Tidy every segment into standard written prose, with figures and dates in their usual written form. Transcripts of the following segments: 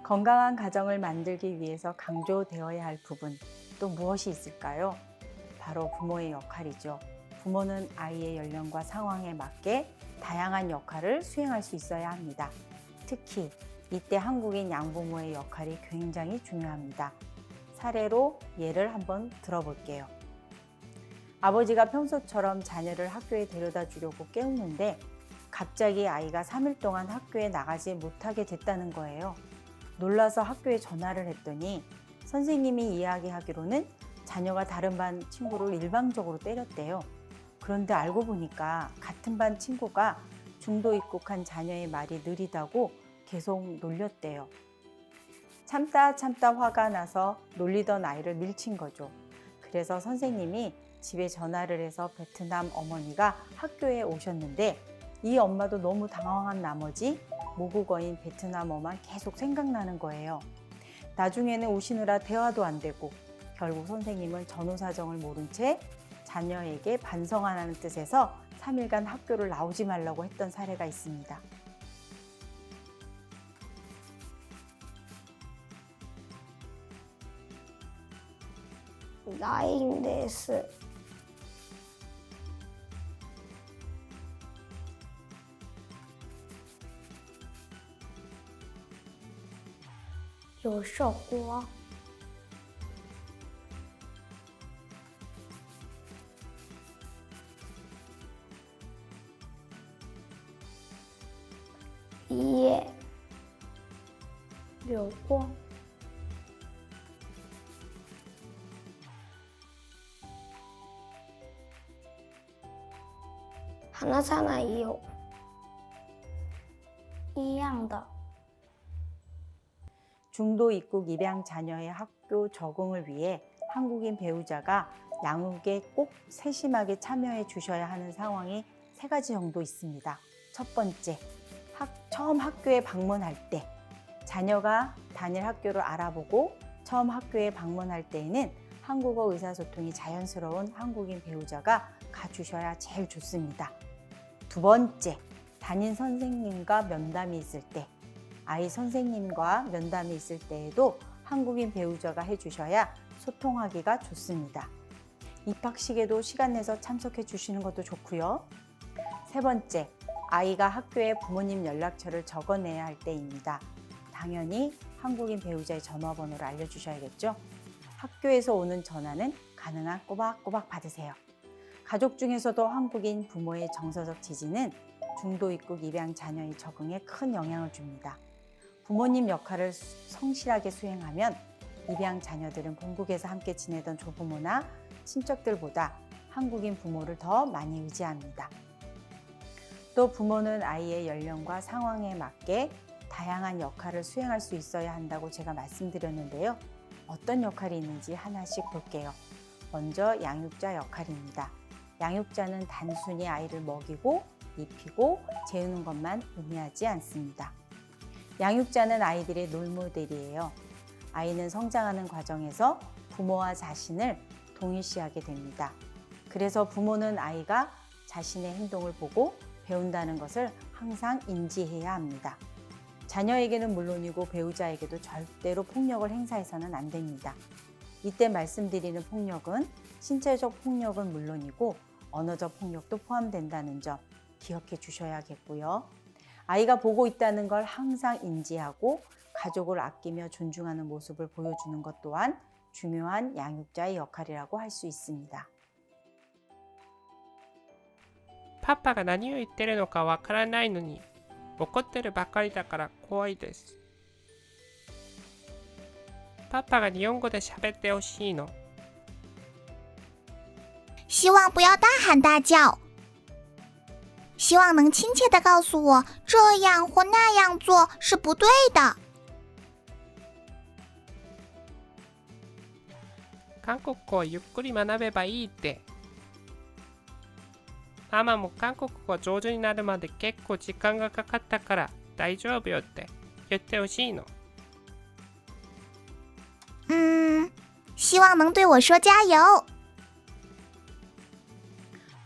건강한 가정을 만들기 위해서 강조되어야 할 부분 또 무엇이 있을까요? 바로 부모의 역할이죠. 부모는 아이의 연령과 상황에 맞게 다양한 역할을 수행할 수 있어야 합니다. 특히 이때 한국인 양부모의 역할이 굉장히 중요합니다. 사례로 예를 한번 들어볼게요. 아버지가 평소처럼 자녀를 학교에 데려다 주려고 깨우는데 갑자기 아이가 3일 동안 학교에 나가지 못하게 됐다는 거예요. 놀라서 학교에 전화를 했더니 선생님이 이야기하기로는 자녀가 다른 반 친구를 일방적으로 때렸대요. 그런데 알고 보니까 같은 반 친구가 중도 입국한 자녀의 말이 느리다고 계속 놀렸대요. 참다 화가 나서 놀리던 아이를 밀친 거죠. 그래서 선생님이 집에 전화를 해서 베트남 어머니가 학교에 오셨는데 이 엄마도 너무 당황한 나머지 모국어인 베트남어만 계속 생각나는 거예요. 나중에는 우시느라 대화도 안 되고 결국 선생님은 전후 사정을 모른 채 자녀에게 반성하라는 뜻에서 3일간 학교를 나오지 말라고 했던 사례가 있습니다. ないんです。有受过。也有过。話さないよ。一样的。 중도 입국 입양 자녀의 학교 적응을 위해 한국인 배우자가 양육에 꼭 세심하게 참여해 주셔야 하는 상황이 3가지 정도 있습니다. 첫 번째, 처음 학교에 방문할 때 자녀가 다닐 학교를 알아보고 처음 학교에 방문할 때에는 한국어 의사소통이 자연스러운 한국인 배우자가 가주셔야 제일 좋습니다. 두 번째, 담임 선생님과 면담이 있을 때 아이 선생님과 면담이 있을 때에도 한국인 배우자가 해주셔야 소통하기가 좋습니다. 입학식에도 시간 내서 참석해 주시는 것도 좋고요. 세 번째, 아이가 학교에 부모님 연락처를 적어내야 할 때입니다. 당연히 한국인 배우자의 전화번호를 알려주셔야겠죠. 학교에서 오는 전화는 가능한 꼬박꼬박 받으세요. 가족 중에서도 한국인 부모의 정서적 지지는 중도 입국 입양 자녀의 적응에 큰 영향을 줍니다. 부모님 역할을 성실하게 수행하면 입양 자녀들은 본국에서 함께 지내던 조부모나 친척들보다 한국인 부모를 더 많이 의지합니다. 또 부모는 아이의 연령과 상황에 맞게 다양한 역할을 수행할 수 있어야 한다고 제가 말씀드렸는데요. 어떤 역할이 있는지 하나씩 볼게요. 먼저 양육자 역할입니다. 양육자는 단순히 아이를 먹이고 입히고 재우는 것만 의미하지 않습니다. 양육자는 아이들의 롤모델이에요. 아이는 성장하는 과정에서 부모와 자신을 동일시하게 됩니다. 그래서 부모는 아이가 자신의 행동을 보고 배운다는 것을 항상 인지해야 합니다. 자녀에게는 물론이고 배우자에게도 절대로 폭력을 행사해서는 안 됩니다. 이때 말씀드리는 폭력은 신체적 폭력은 물론이고 언어적 폭력도 포함된다는 점 기억해 주셔야겠고요. 아이가 보고 있다는 걸 항상 인지하고 가족을 아끼며 존중하는 모습을 보여주는 것 또한 중요한 양육자의 역할이라고 할 수 있습니다. パパが何を言ってるのかわからないのに怒ってるばかりだから怖いです。パパが日本語で喋ってほしいの。希望不要大喊大叫，希望能亲切地告诉我这样或那样做是不对的。韓国語をゆっくり学べばいいって。ママも韓国語上手になるまで結構時間がかかったから大丈夫よって言ってほしいの。希望能对我说加油。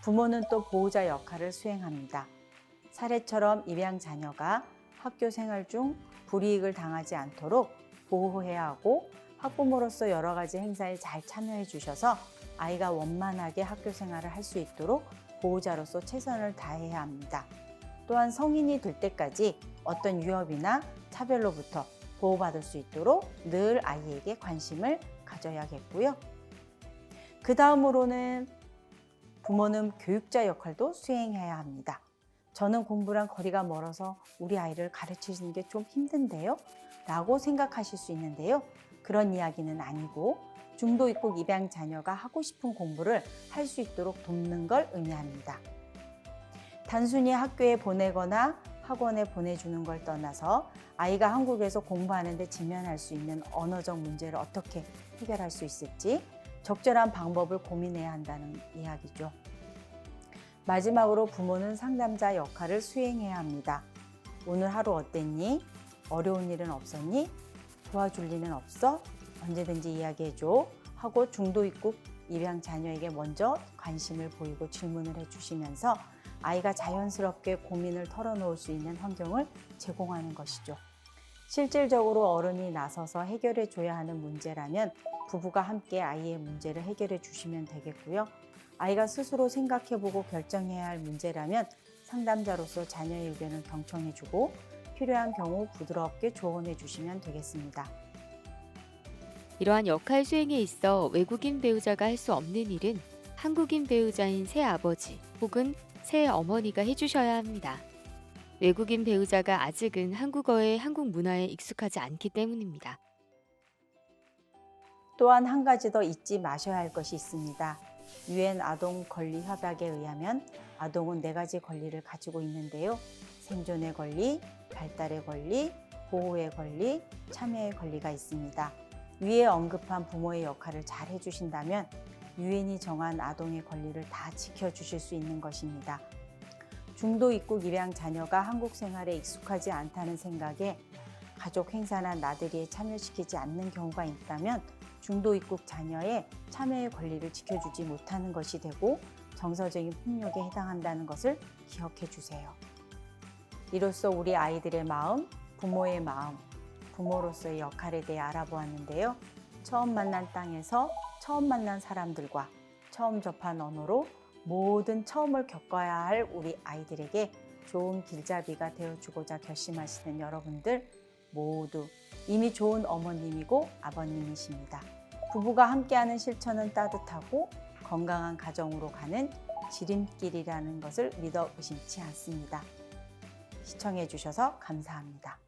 부모는 또 보호자 역할을 수행합니다. 사례처럼 입양 자녀가 학교 생활 중 불이익을 당하지 않도록 보호해야 하고 학부모로서 여러 가지 행사에 잘 참여해 주셔서 아이가 원만하게 학교 생활을 할 수 있도록 보호자로서 최선을 다해야 합니다. 또한 성인이 될 때까지 어떤 위협이나 차별로부터 보호받을 수 있도록 늘 아이에게 관심을 가져야겠고요. 그 다음으로는 부모는 교육자 역할도 수행해야 합니다. 저는 공부랑 거리가 멀어서 우리 아이를 가르치는 게 좀 힘든데요? 라고 생각하실 수 있는데요. 그런 이야기는 아니고 중도 입국 입양 자녀가 하고 싶은 공부를 할 수 있도록 돕는 걸 의미합니다. 단순히 학교에 보내거나 학원에 보내주는 걸 떠나서 아이가 한국에서 공부하는 데 직면할 수 있는 언어적 문제를 어떻게 해결할 수 있을지 적절한 방법을 고민해야 한다는 이야기죠. 마지막으로 부모는 상담자 역할을 수행해야 합니다. 오늘 하루 어땠니? 어려운 일은 없었니? 도와줄 일은 없어? 언제든지 이야기해줘 하고 중도 입국 입양 자녀에게 먼저 관심을 보이고 질문을 해주시면서 아이가 자연스럽게 고민을 털어놓을 수 있는 환경을 제공하는 것이죠. 실질적으로 어른이 나서서 해결해 줘야 하는 문제라면 부부가 함께 아이의 문제를 해결해 주시면 되겠고요. 아이가 스스로 생각해보고 결정해야 할 문제라면 상담자로서 자녀의 의견을 경청해주고 필요한 경우 부드럽게 조언해 주시면 되겠습니다. 이러한 역할 수행에 있어 외국인 배우자가 할 수 없는 일은 한국인 배우자인 새아버지 혹은 새어머니가 해주셔야 합니다. 외국인 배우자가 아직은 한국어에 한국 문화에 익숙하지 않기 때문입니다. 또한 한 가지 더 잊지 마셔야 할 것이 있습니다. 유엔 아동 권리 협약에 의하면 아동은 4가지 권리를 가지고 있는데요. 생존의 권리, 발달의 권리, 보호의 권리, 참여의 권리가 있습니다. 위에 언급한 부모의 역할을 잘 해주신다면 유엔이 정한 아동의 권리를 다 지켜주실 수 있는 것입니다. 중도 입국 입양 자녀가 한국 생활에 익숙하지 않다는 생각에 가족 행사나 나들이에 참여시키지 않는 경우가 있다면 중도 입국 자녀의 참여의 권리를 지켜주지 못하는 것이 되고 정서적인 폭력에 해당한다는 것을 기억해 주세요. 이로써 우리 아이들의 마음, 부모의 마음, 부모로서의 역할에 대해 알아보았는데요. 처음 만난 땅에서 처음 만난 사람들과 처음 접한 언어로 모든 처음을 겪어야 할 우리 아이들에게 좋은 길잡이가 되어주고자 결심하시는 여러분들 모두 이미 좋은 어머님이고 아버님이십니다. 부부가 함께하는 실천은 따뜻하고 건강한 가정으로 가는 지름길이라는 것을 믿어 의심치 않습니다. 시청해 주셔서 감사합니다.